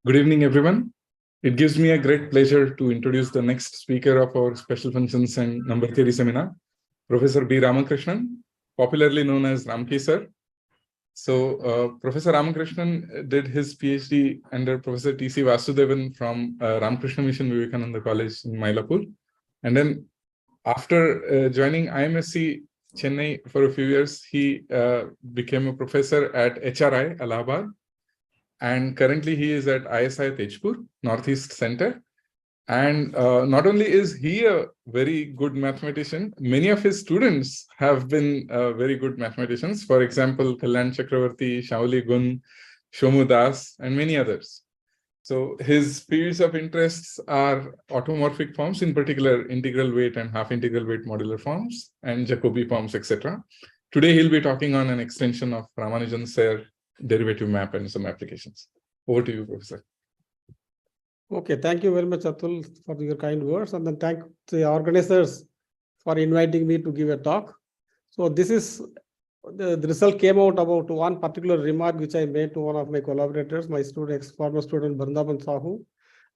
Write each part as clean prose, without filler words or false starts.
Good evening, everyone. It gives me a great pleasure to introduce the next speaker of our Special Functions and Number Theory seminar, Professor B. Ramakrishnan, popularly known as Ramki sir. So, Professor Ramakrishnan did his PhD under Professor T.C. Vasudevan from Ramakrishna Mission Vivekananda College in Mylapore. And then after joining IMSC Chennai for a few years, he became a professor at HRI, Allahabad. And currently he is at ISI Tejpur, Northeast Center. And not only is he a very good mathematician, many of his students have been very good mathematicians. For example, Kalyan Chakravarti, Shauli Gun, Shomu Das, and many others. So his fields of interests are automorphic forms, in particular integral weight and half integral weight modular forms, and Jacobi forms, etc. Today he'll be talking on an extension of Ramanujan-Serre derivative map and some applications. Over to you, Professor. Okay, thank you very much, Atul, for your kind words, and then thank the organizers for inviting me to give a talk. So this is the result came out about one particular remark which I made to one of my collaborators, my student, former student Vrindavan Sahu.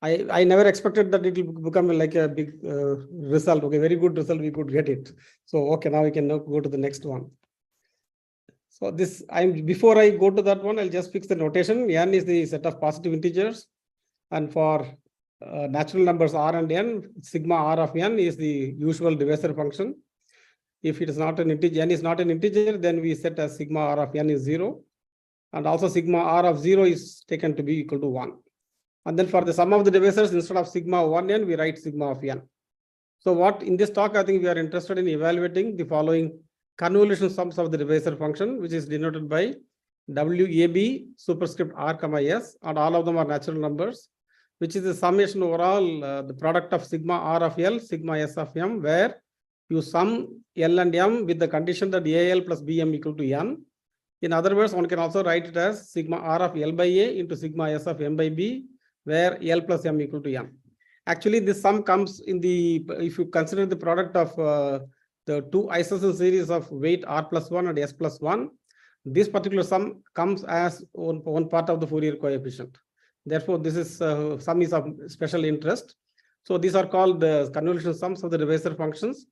I never expected that it will become like a big result. Okay, very good result, we could get it. So okay, now we can now go to the next one. So this before I go to that one, I'll just fix the notation. N is the set of positive integers, and for natural numbers R and N, sigma R of N is the usual divisor function. If it is not an integer, N is not an integer, then we set as sigma R of N is 0. And also sigma R of 0 is taken to be equal to 1. And then for the sum of the divisors, instead of sigma 1n, we write sigma of n. So what in this talk, I think we are interested in evaluating the following convolution sums of the divisor function, which is denoted by WAB superscript R comma S, and all of them are natural numbers, which is the summation overall, the product of sigma R of L, sigma S of M, where you sum L and M with the condition that AL plus BM equal to N. In other words, one can also write it as sigma R of L by A into sigma S of M by B, where L plus M equal to N. Actually, this sum comes in the, if you consider the product of the two isosceles series of weight R plus 1 and S plus 1, this particular sum comes as one part of the Fourier coefficient. Therefore, this is sum is of special interest. So these are called the convolution sums of the divisor functions.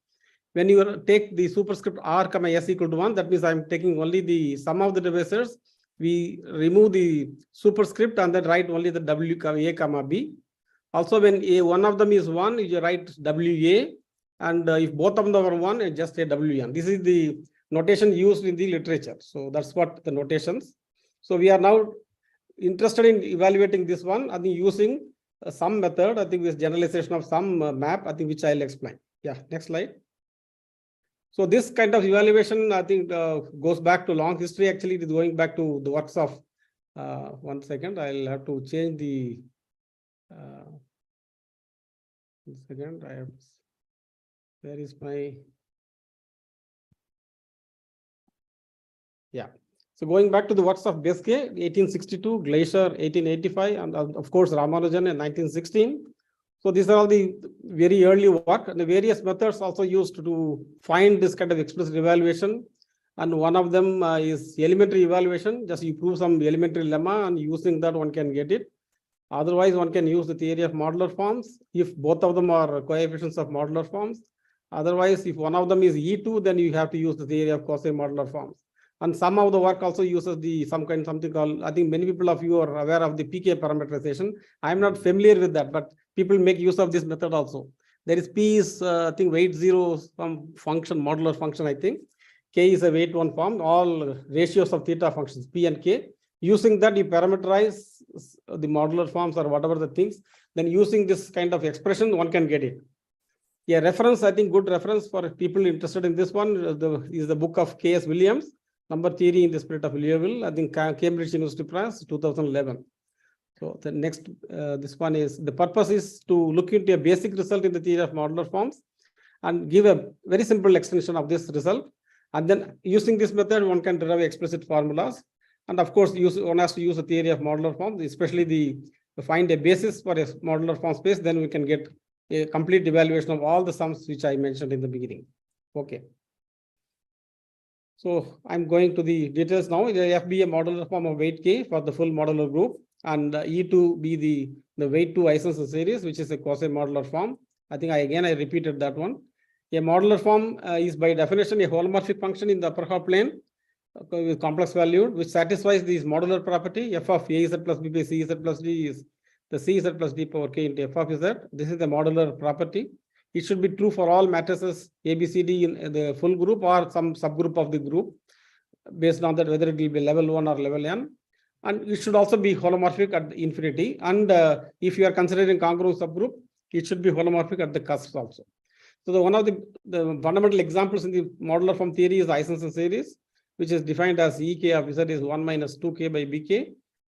When you take the superscript R comma S equal to 1, that means I'm taking only the sum of the divisors. We remove the superscript and then write only the W A comma B. Also, when one of them is 1, you write WA, and if both of them are 1, you just say WN. This is the notation used in the literature. So that's what the notations. So we are now interested in evaluating this one, I think using some method, I think this generalization of some map, I think which I'll explain. Yeah, next slide. So this kind of evaluation, I think goes back to long history. Actually, it is going back to the works of, 1 second, I'll have to change the, 1 second, I have, where is my, yeah. So going back to the works of Beske, 1862, Glacier, 1885, and of course, Ramanujan in 1916. So these are all the very early work, and the various methods also used to find this kind of explicit evaluation. And one of them is elementary evaluation. Just you prove some elementary lemma, and using that one can get it. Otherwise, one can use the theory of modular forms if both of them are coefficients of modular forms. Otherwise, if one of them is E2, then you have to use the theory of quasi-modular forms. And some of the work also uses the something called, I think many people of you are aware of the PK parameterization. I'm not familiar with that, but people make use of this method also. There is P is, I think, weight 0, some function, modular function, I think. K is a weight 1 form, all ratios of theta functions, P and K. Using that, you parameterize the modular forms or whatever the things. Then using this kind of expression, one can get it. Yeah, reference, I think good reference for people interested in this one is the book of K.S. Williams, Number Theory in the Spirit of Liouville, I think Cambridge University Press, 2011. So the next, this one is, the purpose is to look into a basic result in the theory of modular forms and give a very simple extension of this result. And then using this method, one can derive explicit formulas. And of course, one has to use the theory of modular forms, especially to find a basis for a modular form space, then we can get a complete evaluation of all the sums which I mentioned in the beginning. Okay. So I'm going to the details now. The FB a modular form of weight K for the full modular group. and E2 be the weight 2 Eisenhower series, which is a quasi-modular form. I think I repeated that one. A modular form is by definition a holomorphic function in the upper half plane with complex value, which satisfies this modular property. F of A z plus B by C z plus D is the C z plus D power K into F of Z. This is the modular property. It should be true for all matrices A, B, C, D in the full group or some subgroup of the group, based on that whether it will be level 1 or level n. And it should also be holomorphic at infinity. And if you are considering congruent subgroup, it should be holomorphic at the cusps also. So one of the fundamental examples in the modular form theory is the Eisenhower series, which is defined as Ek of Z is 1 minus 2k by Bk,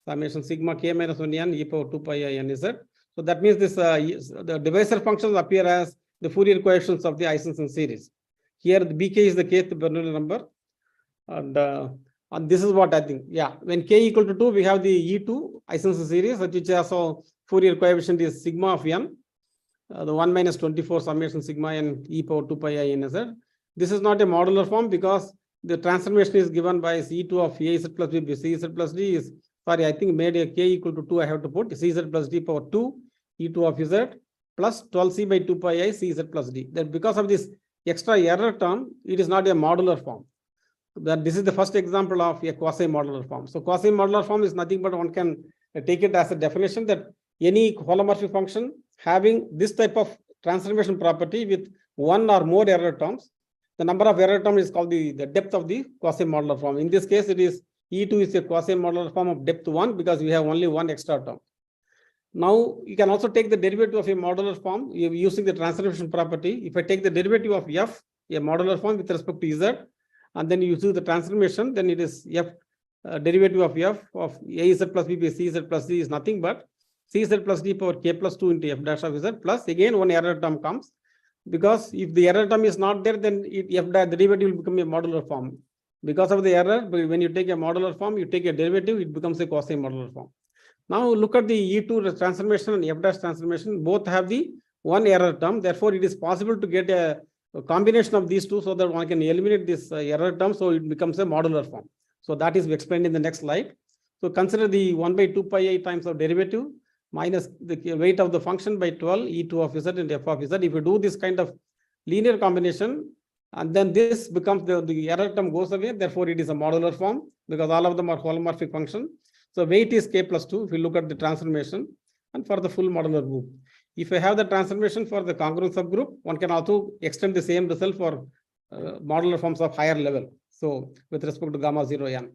summation sigma k minus 1 n e power 2 pi I n z. So that means this the divisor functions appear as the Fourier coefficients of the Eisenhower series. Here the Bk is the kth Bernoulli number. And this is what I think. Yeah, when k equal to 2, we have the E2 Eisenhower series, which also Fourier coefficient is sigma of n. The 1 minus 24 summation sigma n e power 2 pi I n z. This is not a modular form because the transformation is given by C2 of A z plus B by C z plus D is, sorry, I think made a k equal to 2, I have to put C z plus D power 2 E2 of Z plus 12C by 2 pi I C z plus D. That because of this extra error term, it is not a modular form. That this is the first example of a quasi-modular form. So quasi-modular form is nothing but one can take it as a definition that any holomorphic function having this type of transformation property with one or more error terms, the number of error terms is called the depth of the quasi-modular form. In this case, it is E2 is a quasi-modular form of depth 1 because we have only one extra term. Now, you can also take the derivative of a modular form using the transformation property. If I take the derivative of F, a modular form with respect to Z, and then you do the transformation, then it is F derivative of F of A Z plus B by C Z plus D is nothing but C Z plus D power K plus 2 into F dash of Z plus again one error term comes. Because if the error term is not there, then F dash derivative will become a modular form. Because of the error, when you take a modular form, you take a derivative, it becomes a quasi-modular form. Now look at the E2 transformation and F dash transformation. Both have the one error term. Therefore, it is possible to get a combination of these two so that one can eliminate this error term. So it becomes a modular form. So that is explained in the next slide. So consider the 1 by 2 pi I times of derivative minus the weight of the function by 12 E2 of Z and F of Z. If you do this kind of linear combination, and then this becomes the error term goes away. Therefore, it is a modular form because all of them are holomorphic function. So weight is K plus 2 if you look at the transformation and for the full modular group. If I have the transformation for the congruent subgroup, one can also extend the same result for modular forms of higher level. So with respect to gamma 0 n.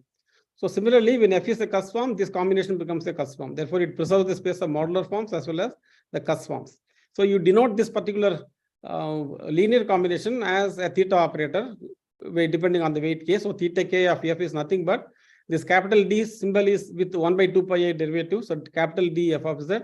So similarly, when F is a cusp form, this combination becomes a cusp form. Therefore, it preserves the space of modular forms as well as the cusp forms. So you denote this particular linear combination as a theta operator, depending on the weight k. So theta k of F is nothing but this capital D symbol is with 1 by 2 pi I derivative. So capital D F of Z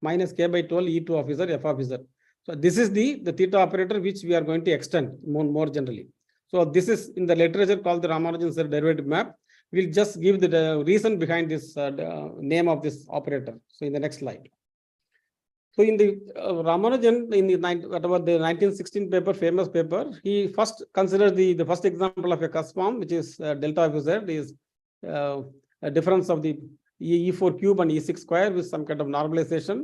minus k by 12 E2 of Z F of Z. So this is the theta operator which we are going to extend more generally. So this is in the literature called the Ramakrishnan derivative map. We'll just give the reason behind this name of this operator. So in the next slide. So in the Ramanujan, in the 1916 paper, famous paper, he first considered the first example of a cusp form, which is delta of Z is a difference of the E4 cube and E6 square with some kind of normalization.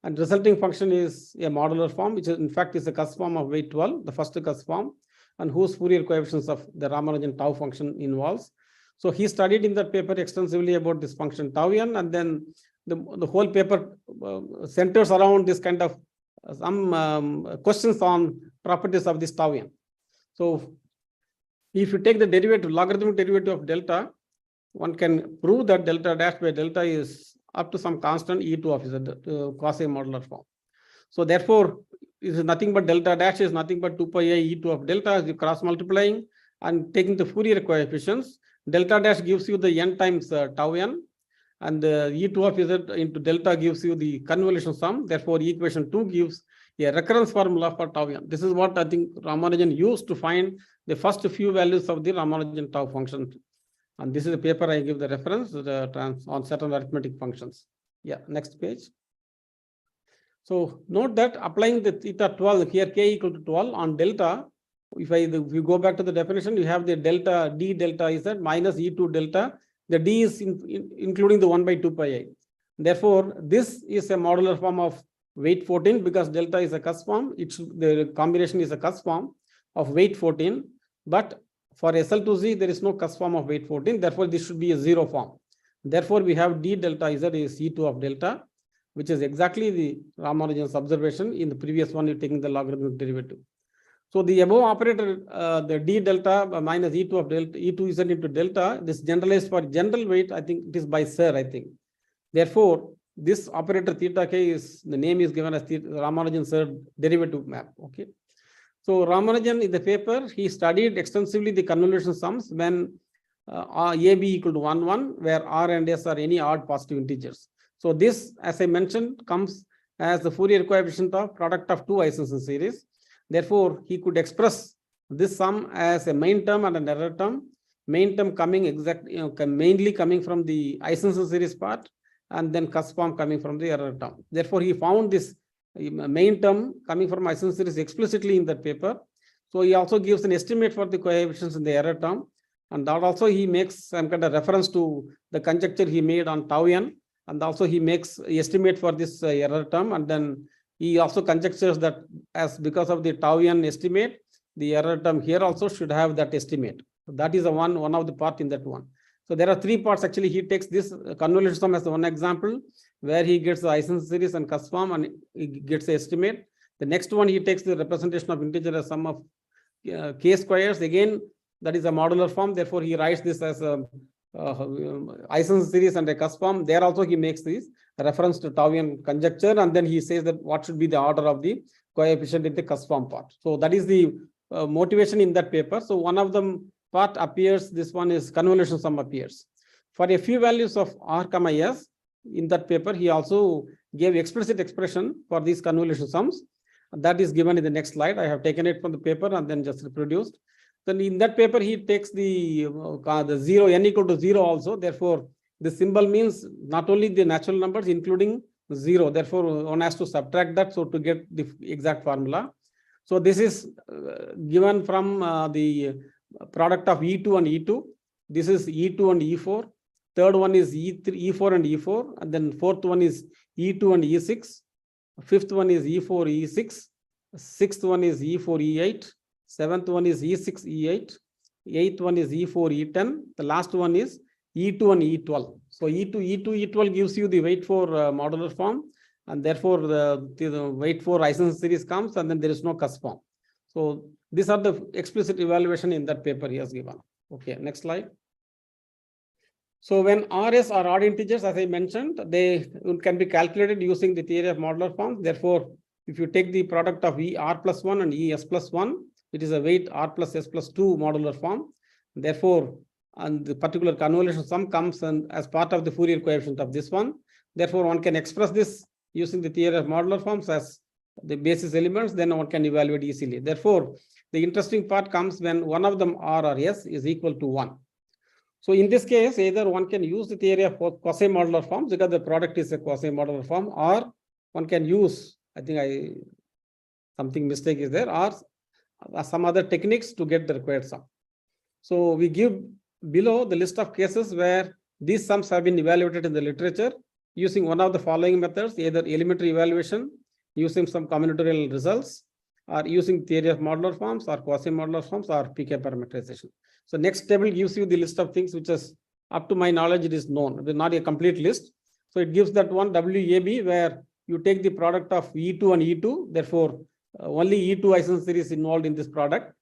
And resulting function is a modular form, which is, in fact is a cusp form of weight 12, the first cusp form, and whose Fourier coefficients of the Ramanujan tau function involves. So he studied in that paper extensively about this function tau n, and then the whole paper centers around this kind of some questions on properties of this tau n. So if you take the derivative, logarithmic derivative of delta, one can prove that delta dash by delta is up to some constant E2 of Z, quasi-modular form. So therefore, it is nothing but delta dash is nothing but 2 pi I E2 of delta as you cross multiplying and taking the Fourier coefficients. Delta dash gives you the n times tau n, and E2 of Z into delta gives you the convolution sum. Therefore, equation 2 gives a recurrence formula for tau n. This is what I think Ramanujan used to find the first few values of the Ramanujan tau function. And this is the paper I give the reference on certain arithmetic functions. Yeah, next page. So note that applying the theta 12 here, k equal to 12 on delta. If you go back to the definition, you have the delta d delta is that minus E2 delta. The d is including the 1 by 2 pi I. Therefore, this is a modular form of weight 14 because delta is a cusp form. The combination is a cusp form of weight 14. But for SL2Z, there is no cusp form of weight 14. Therefore, this should be a zero form. Therefore, we have d delta Z is E2 of delta, which is exactly the Ramanujan's observation. In the previous one, you're taking the logarithmic derivative. So the above operator, the d delta minus E2 of delta, E2 Z into delta, this generalized for general weight, I think it is by Sir, I think. Therefore, this operator theta k is, the name is given as Ramanujan Sir derivative map. Okay. So Ramanujan in the paper, he studied extensively the convolution sums when AB equal to 1, 1, where R and S are any odd positive integers. So this, as I mentioned, comes as the Fourier coefficient of product of two Eisenstein series. Therefore, he could express this sum as a main term and an error term. Main term coming mainly coming from the Eisenstein series part, and then cusp form coming from the error term. Therefore, he found this main term coming from Eisenstein series explicitly in that paper. So he also gives an estimate for the coefficients in the error term, and that also he makes some kind of reference to the conjecture he made on tau n, and also he makes estimate for this error term, and then he also conjectures that as because of the tau n estimate, the error term here also should have that estimate. So that is the one of the part in that one. So there are three parts actually. He takes this convolution sum as the one example where he gets the Eisenstein series and cusp form and he gets the estimate. The next one, he takes the representation of integer as sum of k squares. Again, that is a modular form. Therefore, he writes this as a Eisenstein series and a cusp form. There also he makes this reference to tau n conjecture, and then he says that what should be the order of the coefficient in the cusp form part. So that is the motivation in that paper. So one of them part appears, this one is convolution sum appears. For a few values of R, S, in that paper, he also gave explicit expression for these convolution sums. That is given in the next slide. I have taken it from the paper and then just reproduced. Then in that paper, he takes the zero, n equal to 0 also. Therefore, the symbol means not only the natural numbers, including 0. Therefore, one has to subtract that so to get the exact formula. So this is given from the product of E2 and E2. This is E2 and E4. Third one is E3, E4 and E4. And then fourth one is E2 and E6. Fifth one is E4, E6. Sixth one is E4, E8. Seventh one is E6, E8. Eighth one is E4, E10. The last one is E2 and E12. So E2, E12 gives you the weight for modular form. And therefore, the weight for Eisenstein series comes and then there is no cusp form. So these are the explicit evaluation in that paper he has given. Okay, next slide. So when RS are odd integers, as I mentioned, they can be calculated using the theory of modular forms. Therefore, if you take the product of ER plus 1 and ES plus 1, it is a weight R plus S plus 2 modular form. Therefore, and the particular convolution sum comes and as part of the Fourier coefficient of this one. Therefore, one can express this using the theory of modular forms as the basis elements, then one can evaluate easily. Therefore, the interesting part comes when one of them R or S is equal to 1. So in this case, either one can use the theory of quasi-modular forms because the product is a quasi-modular form, or one can use, I think something mistake is there, or some other techniques to get the required sum. So we give below the list of cases where these sums have been evaluated in the literature using one of the following methods, either elementary evaluation, using some combinatorial results, or using theory of modular forms, or quasi-modular forms, or PK parameterization. So next table gives you the list of things which is, up to my knowledge, it is known. It is not a complete list. So it gives that one WAB where you take the product of E2 and E2. Therefore, only E2 Eisenstein series is involved in this product.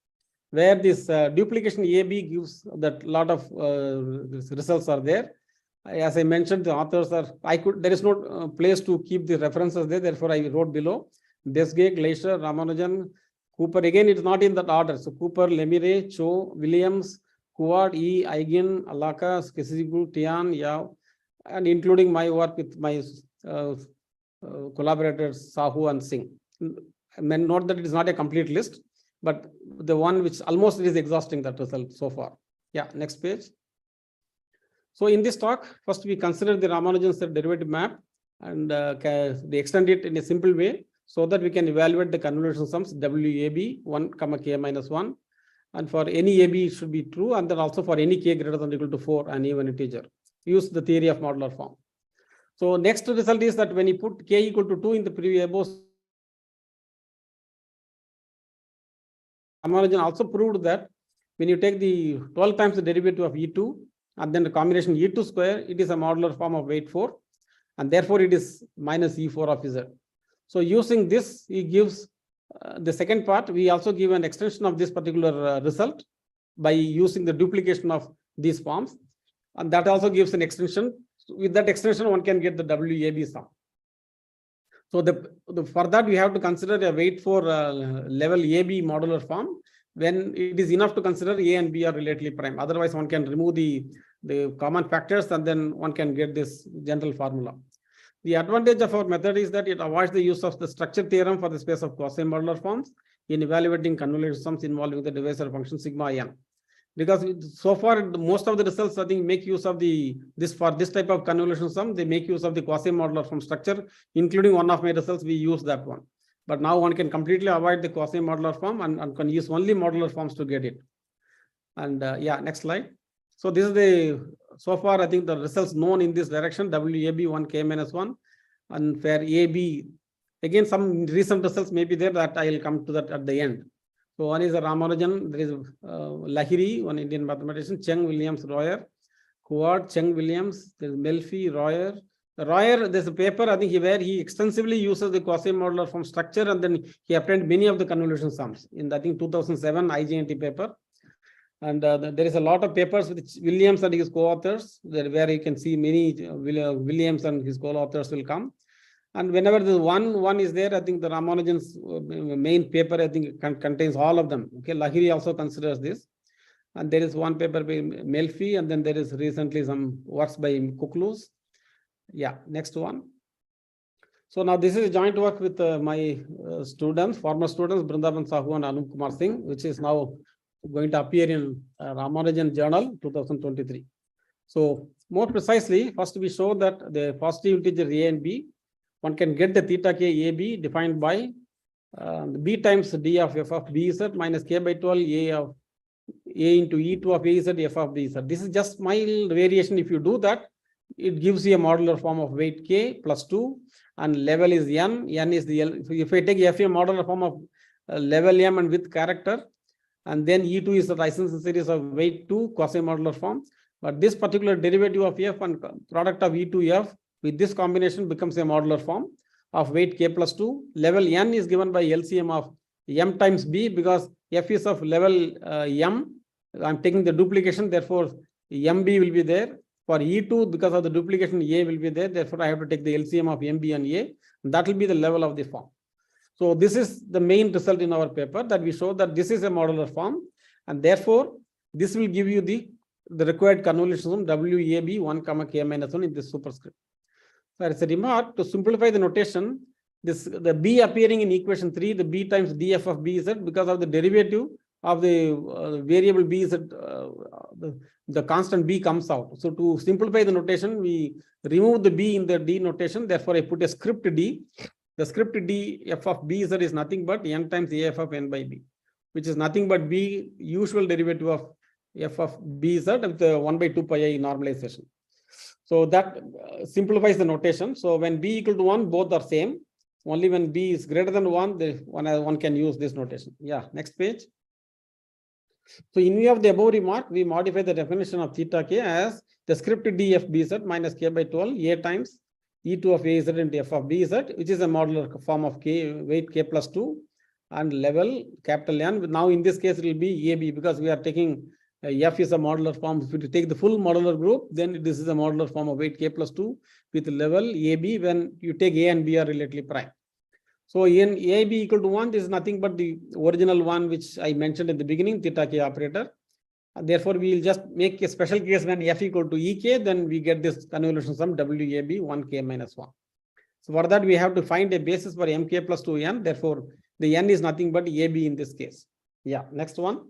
Where this duplication AB gives that lot of results are there. As I mentioned, the authors are, there is no place to keep the references there. Therefore, I wrote below. Desgay, Glacier, Ramanujan, Cooper. Again, it's not in that order. So Cooper, Lemire, Cho, Williams, Huard, E, Eigen, Alaka, Skesigu, Tian, Yao, and including my work with my collaborators, Sahu and Singh. I mean, note that it is not a complete list, but the one which almost is exhausting that result so far. Yeah, next page. So in this talk, first we consider the Ramanujan's derivative map and we extend it in a simple way so that we can evaluate the convolution sums WAB 1, K minus 1. And for any AB, it should be true. And then also for any K greater than or equal to 4, an even integer. Use the theory of modular form. So next result is that when you put k equal to 2 in the previous above, Ramanujan also proved that when you take the 12 times the derivative of E2 and then the combination E2 square, it is a modular form of weight 4, and therefore it is minus E4 of Z. So using this, he gives the second part. We also give an extension of this particular result by using the duplication of these forms, and that also gives an extension. With that extension, one can get the WAB sum. So for that, we have to consider a weight for level AB modular form when it is enough to consider A and B are relatively prime. Otherwise, one can remove the common factors and then one can get this general formula. The advantage of our method is that it avoids the use of the structure theorem for the space of quasi-modular forms in evaluating convolution sums involving the divisor function sigma n. Because so far, most of the results, I think, make use of this type of convolution sum, they make use of the quasi-modular form structure, including one of my results, we use that one. But now one can completely avoid the quasi-modular form and can use only modular forms to get it. And yeah, next slide. So this is so far, I think the results known in this direction, WAB 1 K minus 1, and for AB, again, some recent results may be there that I will come to that at the end. So one is a Ramanujan, there is Lahiri, one Indian mathematician, Cheng, Williams, Royer, Huard, Cheng, Williams, there is Melfi, Royer. Royer, there's a paper, I think, where he extensively uses the quasi-modular form structure, and then he obtained many of the convolution sums in, I think, 2007 IGNT paper. And there is a lot of papers with Williams and his co-authors, where you can see many Williams and his co-authors will come. And whenever the one is there, I think the Ramanujan's main paper, I think, contains all of them. Okay, Lahiri also considers this. And there is one paper by Melfi, and then there is recently some works by Kuklus. Yeah, next one. So now this is joint work with my students, former students, Brindaban Sahu and Anup Kumar Singh, which is now going to appear in Ramanujan Journal 2023. So more precisely, first we show that the positive integer A and B, one can get the theta k AB defined by B times D of f of Bz minus k by 12 A into E2 of Az f of Bz. This is just mild variation. If you do that, it gives you a modular form of weight k plus 2 and level is n. N is the L. If I take f a modular form of level m and with character, and then E2 is the licensing series of weight 2 quasi-modular form. But this particular derivative of f and product of E2f with this combination becomes a modular form of weight k plus 2. Level n is given by LCM of m times b, because f is of level m. I'm taking the duplication, therefore mb will be there. For E2, because of the duplication, a will be there. Therefore, I have to take the LCM of mb and a. And that will be the level of the form. So this is the main result in our paper, that we show that this is a modular form, and therefore this will give you the required convolution sum WAB 1, K minus 1 in this superscript. So as a remark, to simplify the notation, the B appearing in equation 3, the B times df of Bz, because of the derivative of the variable Bz, the constant B comes out. So to simplify the notation, we remove the B in the D notation. Therefore, I put a script D. The script D f of Bz is nothing but n times A f of n by B, which is nothing but B usual derivative of f of Bz with the 1 by 2 pi I normalization. So that simplifies the notation. So when B equal to 1, both are same. Only when B is greater than 1, one can use this notation. Yeah, next page. So in view of the above remark, we modify the definition of theta k as the script D f Bz minus k by 12 A times E2 of Az into f of Bz, which is a modular form of k, weight k plus 2 and level capital N. Now in this case, it will be AB, because we are taking f is a modular form. If you take the full modular group, then this is a modular form of weight k plus 2 with level AB when you take A and B are relatively prime. So in AB equal to 1, this is nothing but the original one which I mentioned in the beginning, theta k operator. And therefore, we will just make a special case when f equal to ek, then we get this convolution sum WAB 1k minus 1. So for that, we have to find a basis for mk plus 2n. Therefore, the n is nothing but AB in this case. Yeah, next one.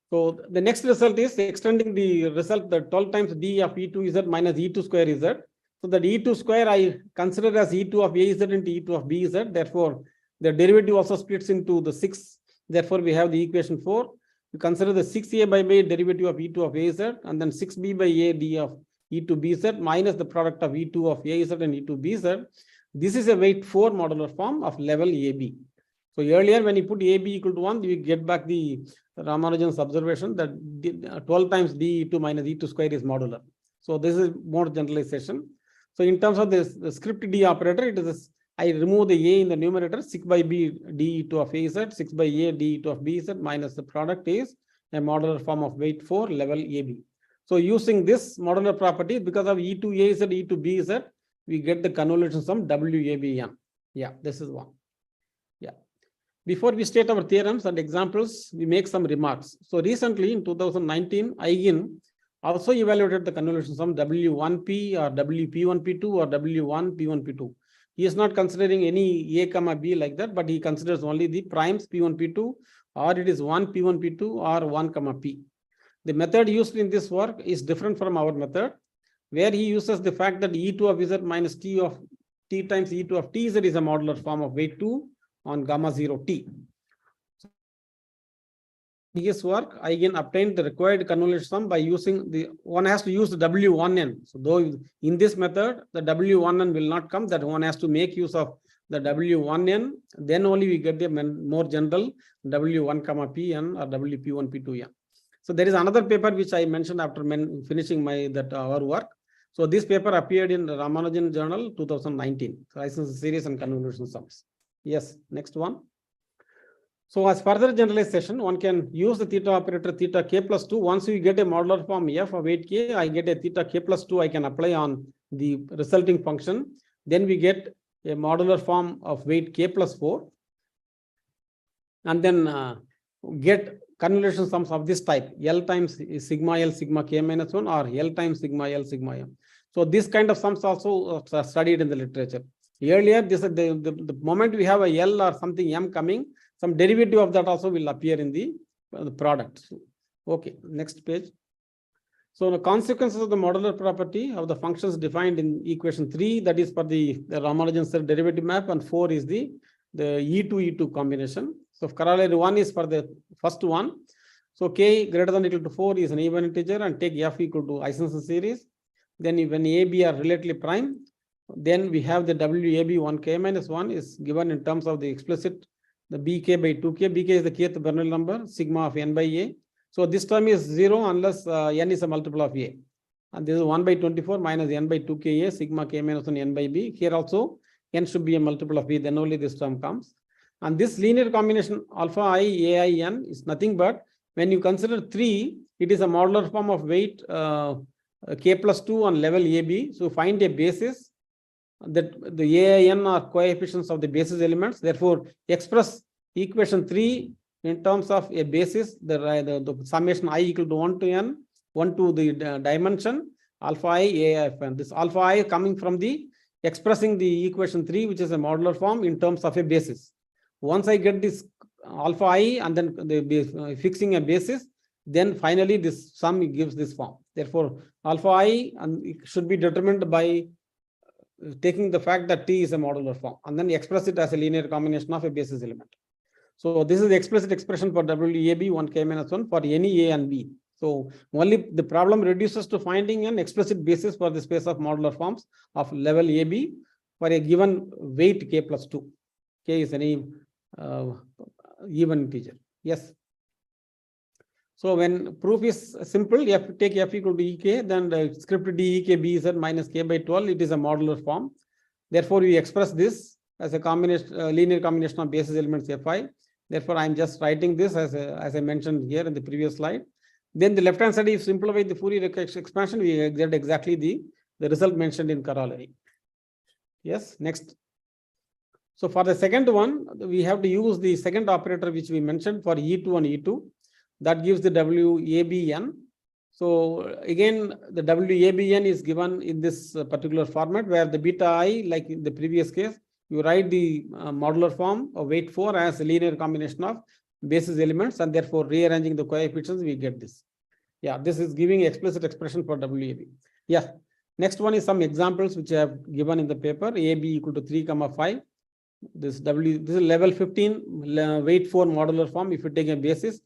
So the next result is extending the result, the 12 times d of E2z minus E2 square z. So that E2 square I consider as E2 of Az into E2 of Bz. Therefore, the derivative also splits into the 6. Therefore, we have the equation 4. You consider the 6a by b derivative of E2 of Az, and then 6b by a d of E2BZ minus the product of E2 of AZ and E2BZ. This is a weight 4 modular form of level AB. So earlier when you put AB equal to 1, you get back the Ramanujan's observation that 12 times DE2 minus E2 square is modular. So this is more generalization. So in terms of this, the script D operator, it is this, I remove the A in the numerator, 6 by B DE2 of AZ, 6 by A DE2 of BZ minus the product is a modular form of weight 4 level AB. So using this modular property, because of E2AZ, E2BZ, we get the convolution sum WABN. Yeah, this is one. Yeah. Before we state our theorems and examples, we make some remarks. So recently in 2019, Eigen also evaluated the convolution sum W1P or WP1P2 or W1P1P2. He is not considering any A comma B like that, but he considers only the primes P1, P2, or it is 1 P1, P2 or 1 comma P. The method used in this work is different from our method, where he uses the fact that E2 of Z minus T of T times E2 of TZ is a modular form of weight 2 on gamma 0 T. In his work, Eigen obtained the required convolution sum by using the, one has to use the W1N. So though in this method, the W1N will not come, that one has to make use of the W1N, then only we get the more general W1 comma Pn or WP1 P2n. So there is another paper which I mentioned after finishing our work. So this paper appeared in the Ramanujan journal 2019. So license series and convolution sums. Yes, next one. So as further generalization, one can use the theta operator theta k plus 2. Once we get a modular form f of 8k, I get a theta k plus 2 I can apply on the resulting function. Then we get a modular form of weight k plus 4. And then get convolution sums of this type, L times sigma L sigma k minus 1 or L times sigma L sigma m. So this kind of sums also are studied in the literature. Earlier, this the moment we have a L or something m coming, some derivative of that also will appear in the product. Okay, next page. So the consequences of the modular property of the functions defined in equation 3, that is for the Ramanujan derivative map, and 4 is the E2 combination. So corollary 1 is for the first one. So k greater than or equal to 4 is an even integer, and take f equal to Eisenstein series. Then when a, b are relatively prime, then we have the WAB 1k minus 1 is given in terms of the explicit, the bk by 2k. Bk is the kth Bernoulli number, sigma of n by a. So this term is 0 unless n is a multiple of a. And this is 1 by 24 minus n by 2k a, sigma k minus 1 n by b. Here also n should be a multiple of b, then only this term comes. And this linear combination alpha I, ai, n is nothing but, when you consider 3, it is a modular form of weight k plus 2 on level AB. So find a basis that the AIN are coefficients of the basis elements. Therefore, express equation 3 in terms of a basis, the summation I equal to 1 to n, 1 to the dimension, alpha I, AIFN. This alpha I coming from the expressing the equation 3, which is a modular form in terms of a basis. Once I get this alpha I and then fixing a basis, then finally this sum gives this form. Therefore, alpha I and it should be determined by taking the fact that T is a modular form and then express it as a linear combination of a basis element. So this is the explicit expression for WAB 1k minus 1 for any A and B. So only the problem reduces to finding an explicit basis for the space of modular forms of level AB for a given weight k plus 2. K is any even integer. Yes. So when proof is simple, take f equal to ek, then the script d ek b z minus k by 12, it is a modular form. Therefore, we express this as a combination, linear combination of basis elements fi. Therefore, I am just writing this as I mentioned here in the previous slide. Then the left hand side, if simplify the Fourier expansion, we get exactly the result mentioned in corollary. Yes, next. So for the second one, we have to use the second operator which we mentioned for E2 and E2. That gives the WABN. So again, the WABN is given in this particular format where the beta I, like in the previous case, you write the modular form of weight 4 as a linear combination of basis elements, and therefore rearranging the coefficients, we get this. Yeah, this is giving explicit expression for WAB. Yeah. Next one is some examples which I have given in the paper. AB equal to 3, 5. This is level 15 weight 4 modular form if you take a basis.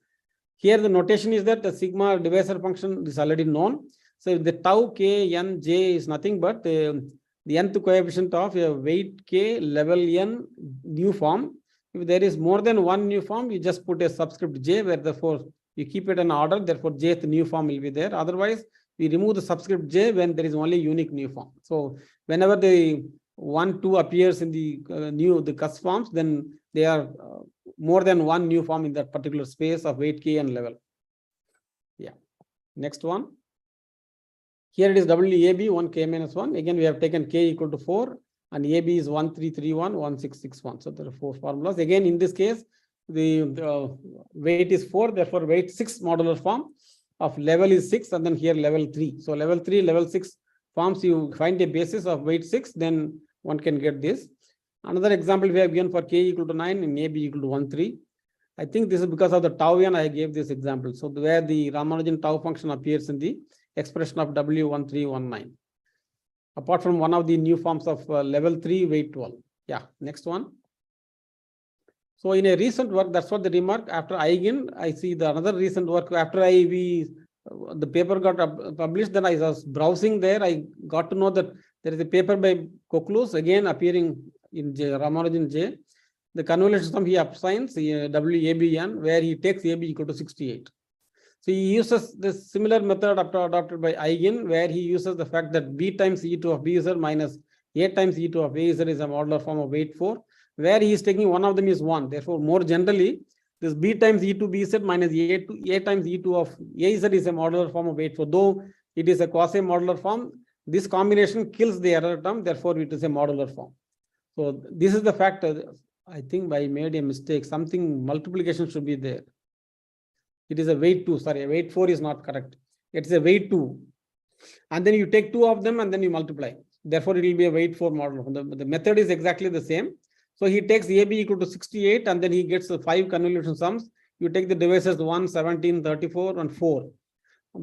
Here the notation is that the sigma divisor function is already known. So the tau k n j is nothing but the nth coefficient of a weight k level n new form. If there is more than one new form, you just put a subscript j, where therefore you keep it in order, therefore jth new form will be there. Otherwise, we remove the subscript j when there is only unique new form. So whenever the 1, 2 appears in the cusp forms, then they are more than one new form in that particular space of weight k and level. Yeah. Next one. Here it is WAB 1 k minus 1. Again, we have taken k equal to 4 and AB is 1331, 1661. So there are 4 formulas. Again, in this case, the weight is 4, therefore weight 6 modular form of level is 6, and then here level 3. So level 3, level 6 forms, you find a basis of weight 6, then one can get this. Another example we have given for k equal to 9 and AB equal to 13. I think this is because of the tau n I gave this example. So where the Ramanujan tau function appears in the expression of W1319. Apart from one of the new forms of level 3 weight 12. Yeah, next one. So in a recent work, that's what the remark after Eigen, I see the another recent work after the paper got published, then I was browsing there. I got to know that there is a paper by Koklus again appearing in Ramanujan J. The convolution sum he assigns WABN, where he takes AB equal to 68. So he uses this similar method adopted by Eigen, where he uses the fact that B times E2 of BZ minus A times E2 of AZ is a modular form of weight 4, where he is taking one of them is 1. Therefore, more generally, this B times E2 BZ minus A times E2 of AZ is a modular form of weight 4. Though it is a quasi-modular form, this combination kills the error term, therefore it is a modular form. So this is the fact. I think I made a mistake. Something multiplication should be there. It is a weight 2. Sorry, weight 4 is not correct. It's a weight 2. And then you take 2 of them and then you multiply. Therefore, it will be a weight 4 model. The method is exactly the same. So he takes AB equal to 68 and then he gets the 5 convolution sums. You take the devices 1, 17, 34 and 4.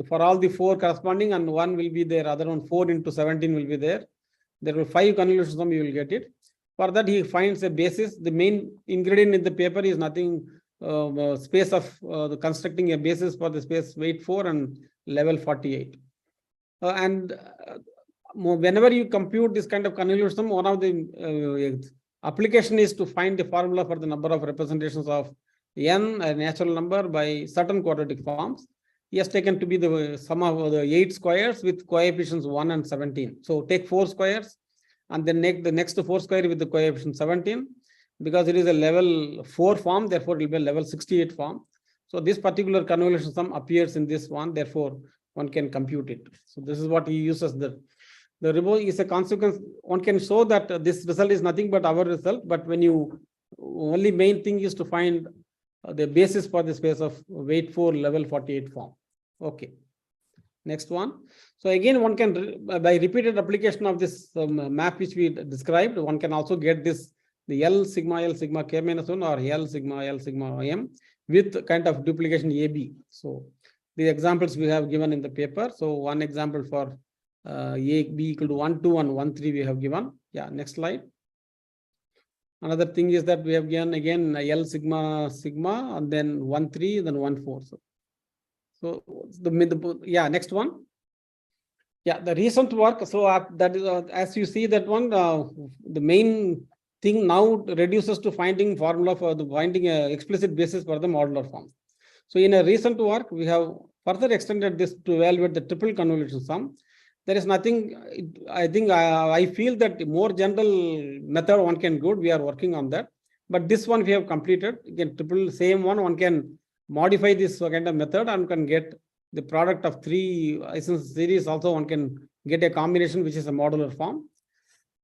For all the 4 corresponding, and 1 will be there. Other one 4 into 17 will be there. There will 5 convolution sums, you will get it. For that, he finds a basis. The main ingredient in the paper is nothing space of constructing a basis for the space weight 4 and level 48. Whenever you compute this kind of convolution, one of the application is to find the formula for the number of representations of n, a natural number, by certain quadratic forms. He has taken to be the sum of the 8 squares with coefficients 1 and 17. So take 4 squares and then make the next 4 square with the coefficient 17. Because it is a level 4 form, therefore it will be a level 68 form. So this particular convolution sum appears in this one, therefore one can compute it. So this is what he uses. The remote is a consequence. One can show that this result is nothing but our result, but when you only main thing is to find the basis for the space of weight 4 level 48 form. Okay. Next one. So again, one can, by repeated application of this map which we described, one can also get this the L sigma k minus 1 or L sigma m with kind of duplication AB. So the examples we have given in the paper. So one example for A B equal to 1, 2 and 1, 3 we have given. Yeah, next slide. Another thing is that we have given again L sigma and then 1, 3, then 1, 4. So yeah, next one. Yeah, the recent work. So that is as you see that one, the main thing now reduces to finding formula for the finding a explicit basis for the modular form. So in a recent work, we have further extended this to evaluate the triple convolution sum. There is nothing, I think I feel that more general method one can go. We are working on that. But this one we have completed. Again, triple same one can modify this kind of method and can get the product of 3 essence series. Also one can get a combination which is a modular form.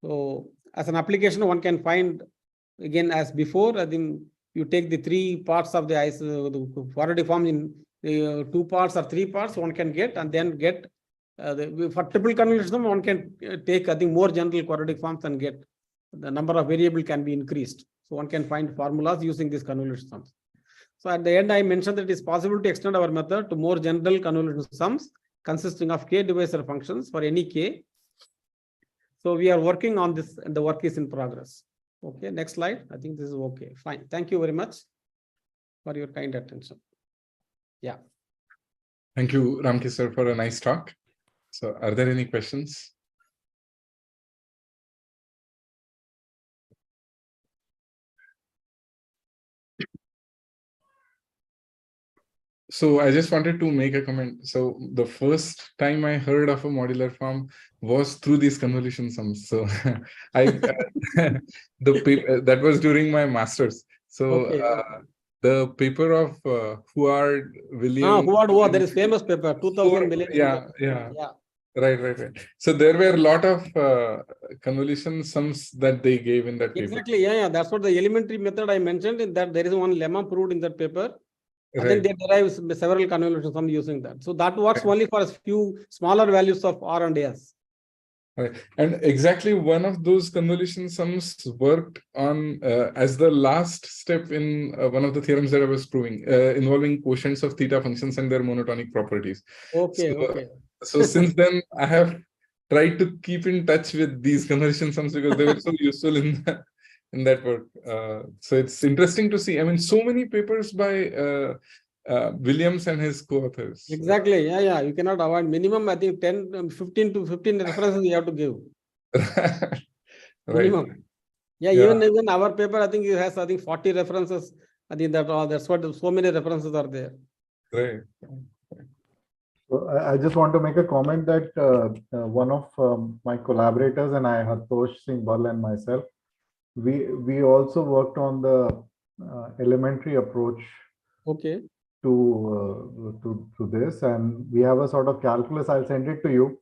So as an application, one can find, again, as before, I think you take the 3 parts of the quadratic form in the 2 parts or 3 parts, one can get, and then get for triple convolution, one can take, I think, more general quadratic forms and get the number of variable can be increased. So one can find formulas using these convolution sums. So at the end, I mentioned that it is possible to extend our method to more general convolution sums consisting of k divisor functions for any k. So we are working on this and the work is in progress. Okay, next slide. I think this is okay. Fine. Thank you very much for your kind attention. Yeah. Thank you, Ramki sir, for a nice talk. So are there any questions? So I just wanted to make a comment. So the first time I heard of a modular form was through these convolution sums. So I that was during my master's. So Okay. the paper of Huard, William. Who there is famous paper, 2000 million. Yeah. Right. So there were a lot of convolution sums that they gave in that paper. Exactly. Yeah. That's what the elementary method I mentioned, in that there is one lemma proved in that paper. And then they derive several convolutions from using that. So that works only for a few smaller values of R and S. Right. And exactly one of those convolution sums worked on as the last step in one of the theorems that I was proving, involving quotients of theta functions and their monotonic properties. Okay. So since then, I have tried to keep in touch with these convolution sums because they were so useful in that work. So it's interesting to see. I mean, so many papers by Williams and his co-authors. Exactly. Yeah. You cannot avoid minimum, I think 15 references you have to give. Minimum. Right. Yeah. Even our paper, I think it has 40 references. I think that's what so many references are there. Right. So I just want to make a comment that one of my collaborators and I, Hartosh Singh Bal and myself, we also worked on the elementary approach. Okay. To this, and we have a sort of calculus. I'll send it to you.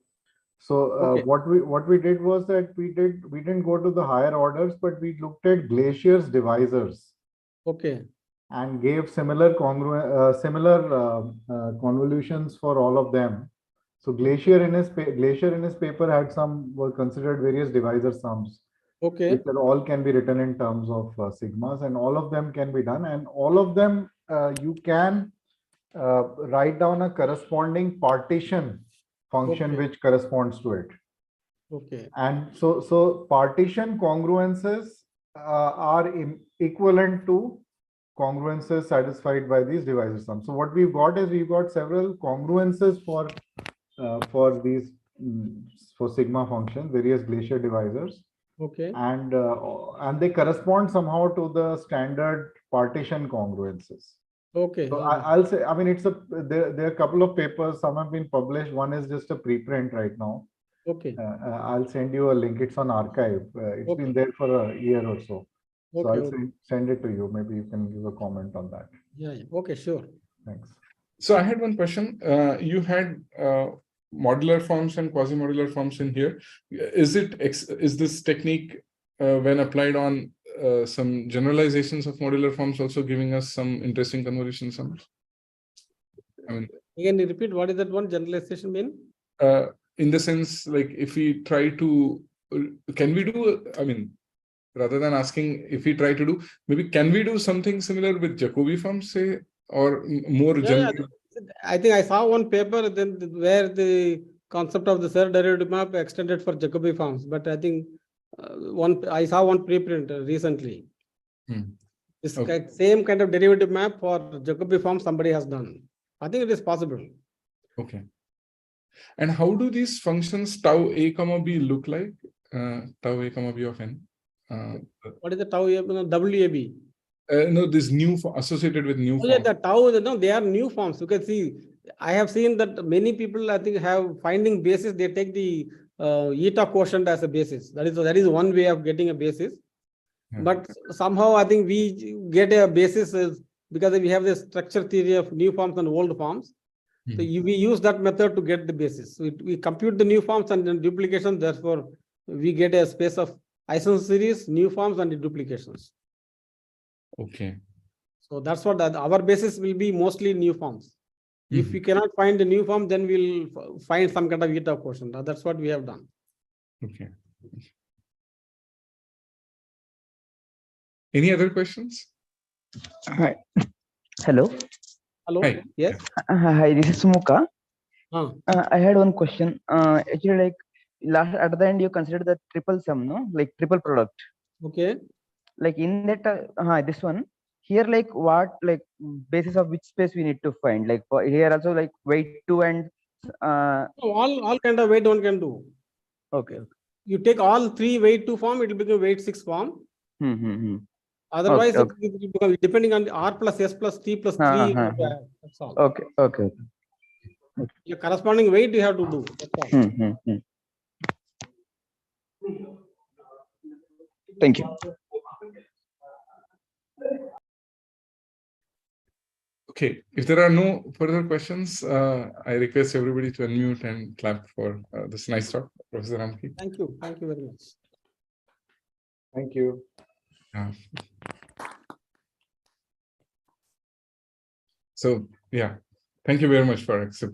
So what we did was that we didn't go to the higher orders, but we looked at Glacier's divisors. Okay. And gave similar convolutions for all of them. So Glacier in his paper had were considered various divisor sums. Okay. Which all can be written in terms of sigmas, and all of them can be done, and all of them you can write down a corresponding partition function which corresponds to it. Okay. And so partition congruences are equivalent to congruences satisfied by these divisor sums. So what we've got is several congruences for these for sigma functions, various Glacier divisors. Okay. And they correspond somehow to the standard partition congruences. Okay. So I'll say, I mean, there are a couple of papers. Some have been published. One is just a preprint right now. Okay. I'll send you a link. It's on archive. It's been there for a year or so. So I'll send it to you. Maybe you can give a comment on that. Yeah. Okay. Sure. Thanks. So I had one question. You had modular forms and quasi-modular forms in here. Is this technique when applied on some generalizations of modular forms also giving us some interesting convolution sums? I mean, can you repeat what is that one generalization mean? In the sense, like if we try to, can we do? I mean, rather than asking if we try to do, maybe can we do something similar with Jacobi forms, say, or more general? I think I saw one paper then where the concept of the third derivative map extended for Jacobi forms, but I think I saw one preprint recently. This same kind of derivative map for Jacobi form somebody has done. I think it is possible. Okay. And how do these functions tau a comma b look like? Tau a comma b of n. What is the tau a, WAB? No, this new associated with new forms. Yeah, the tau, no, they are new forms. You can see, I have seen that many people, I think, have finding basis. They take the eta quotient as a basis. That is one way of getting a basis. Yeah. But somehow I think we get a basis because we have the structure theory of new forms and old forms. So we use that method to get the basis. So we compute the new forms and then duplication. Therefore, we get a space of isoseries, new forms, and the duplications. Okay. So that's what our basis will be, mostly new forms. If we cannot find a new form, then we'll find some kind of eta quotient. That's what we have done. Okay. Any other questions? Hi. Hello. Hello. Hi. Yes. Hi, this is Sumuka. I had one question. Actually, like at the end, you consider the triple sum, no? Like triple product. Okay. Like in that, this one here, like what, like basis of which space we need to find? Like for here also, like weight 2 and So all kind of weight one can do. Okay. You take all 3 weight 2 form, it will become weight 6 form. Otherwise, Okay. it becomes depending on the R plus S plus T plus 3. You have to add. That's all. Okay. Your corresponding weight you have to do. That's all. Thank you. Okay, if there are no further questions, I request everybody to unmute and clap for this nice talk, Professor Ramki. Thank you. Thank you very much. Thank you. So, yeah, thank you very much for accepting.